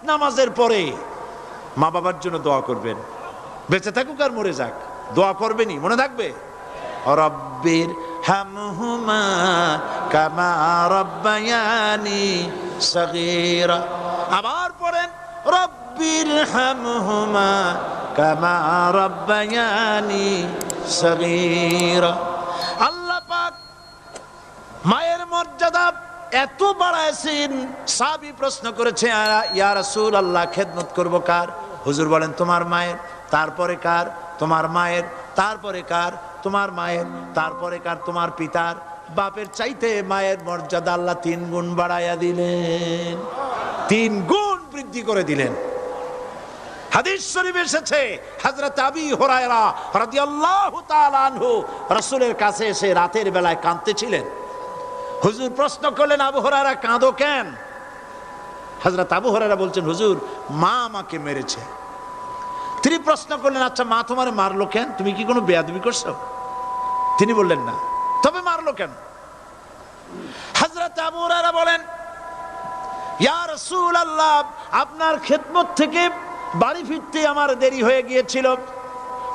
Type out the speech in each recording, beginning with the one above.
নামাজের পরে মা বাবার জন্য দোয়া করবেন, বেঁচে থাকুক আর মরে যাক, দোয়া করবেনই, মনে থাকবে। রব্বির হামহুমা কামা রাব্বায়ানি সগীরা। আবার পড়েন রব্বির হামহুমা কামা রাব্বায়ানি সগীরা। আল্লাহ পাক মায়ের মর্যাদা এত বাড়াইছেন, সাহাবী প্রশ্ন করেছে ইয়া রাসূলুল্লাহ খেদমত করব কার? হুজুর বলেন তোমার মায়ের, তারপরে কার? তোমার মায়ের, তারপরে কার? তোমার মায়ের, তারপরে কার? তোমার পিতার। বাপের চাইতে মায়ের মর্যাদা আল্লাহ 3 গুণ বাড়াইয়া দিলেন, 3 গুণ বৃদ্ধি করে দিলেন। হাদিস শরীফে এসেছে হযরত আবী হুরায়রা রাদিয়াল্লাহু তাআলা আনহু রাসূলের কাছে এসে রাতের বেলায় কাঁদতেছিলেন। হুজুর প্রশ্ন করলেন আবু হুরায়রা কাঁদো কেন? হযরত আবু হুরায়রা বলছেন হুজুর মা আমাকে মেরেছে। তিনি প্রশ্ন করলেন আচ্ছা মা তোমারে মারলো কেন? তুমি কি কোনো বেয়াদবি করছো? তিনি বললেন না। তবে মারলো কেন? হযরত আবু হুরায়রা বলেন ইয়া রাসূলুল্লাহ আপনার খেদমত থেকে বাড়ি ফিরতে আমার দেরি হয়ে গিয়েছিল।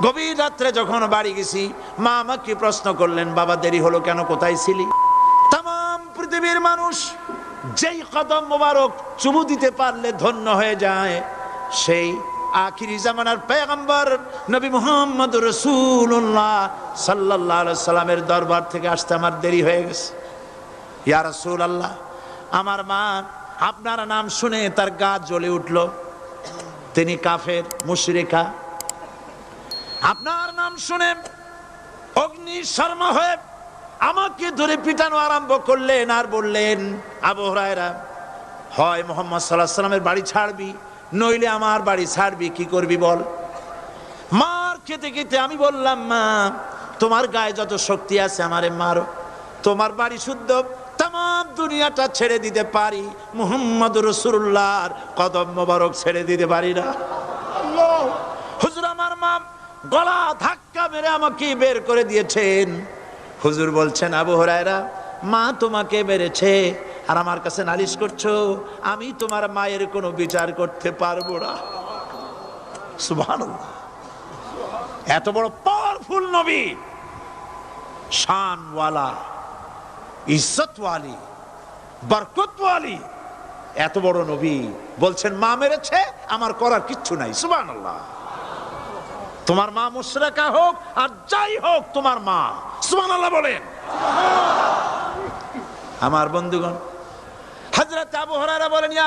গভীর রাত্রে যখন বাড়ি গেছি মা আমাকে প্রশ্ন করলেন বাবা দেরি হলো কেন, কোথায় ছিলি? তাম পৃথিবীর মানুষ যেই কদম মোবারক চুমু দিতে পারলে ধন্য হয়ে যায়, সেই আখিরি জামানার পয়গম্বর নবী মুহাম্মদ রাসূলুল্লাহ সাল্লাল্লাহু আলাইহি সাল্লামের দরবার থেকে আসতে আমার দেরি হয়ে গেছে। ইয়া রাসূলুল্লাহ আমার মা আপনার নাম শুনে তার গা জ্বলে উঠল, তিনি কাফের মুশরিকা। আপনার নাম শুনে অগ্নি শর্মা হয়ে আমাকে ধরে পিটানো আরম্ভ করলেন আর বললেন আবু হুরায়রা হয় মুহাম্মদ সাল্লাল্লাহু আলাইহি সাল্লামের বাড়ি ছাড়বি নইলে আমার বাড়ি ছাড়বি, কি করবি বল। মার খেতে খেতে আমি বললাম মা তোমার গায়ে যত শক্তি আছে আমারে মারো, তোমার বাড়ি শুদ্ধ তাম দুনিয়াটা ছেড়ে দিতে পারি, মুহাম্মদ রাসূলুল্লাহর কদম মোবারক ছেড়ে দিতে পারি না। হুজুর আমার মা গলা ধাক্কা মেরে আমাকে বের করে দিয়েছেন। হুজুর বলছেন আবু হুরায়রা মা তোমাকে মেরেছে আর আমার কাছে নালিশ করছো, আমি তোমার মায়ের কোনো বিচার করতে পারবো না। সুবহানাল্লাহ, এত বড় পাওয়ারফুল নবী, শানওয়ালা, ইজ্জতওয়ালি, বরকতওয়ালি, এত বড় নবী বলছেন মা মেরেছে আমার করার কিচ্ছু নাই। সুবহানাল্লাহ, তোমার মা মুশরিকা হোক আর যাই হোক তোমার মা। সুবহানাল্লাহ বলেন। আমার বন্ধুগণ হযরত আবু হুরায়রা বলেন ইয়া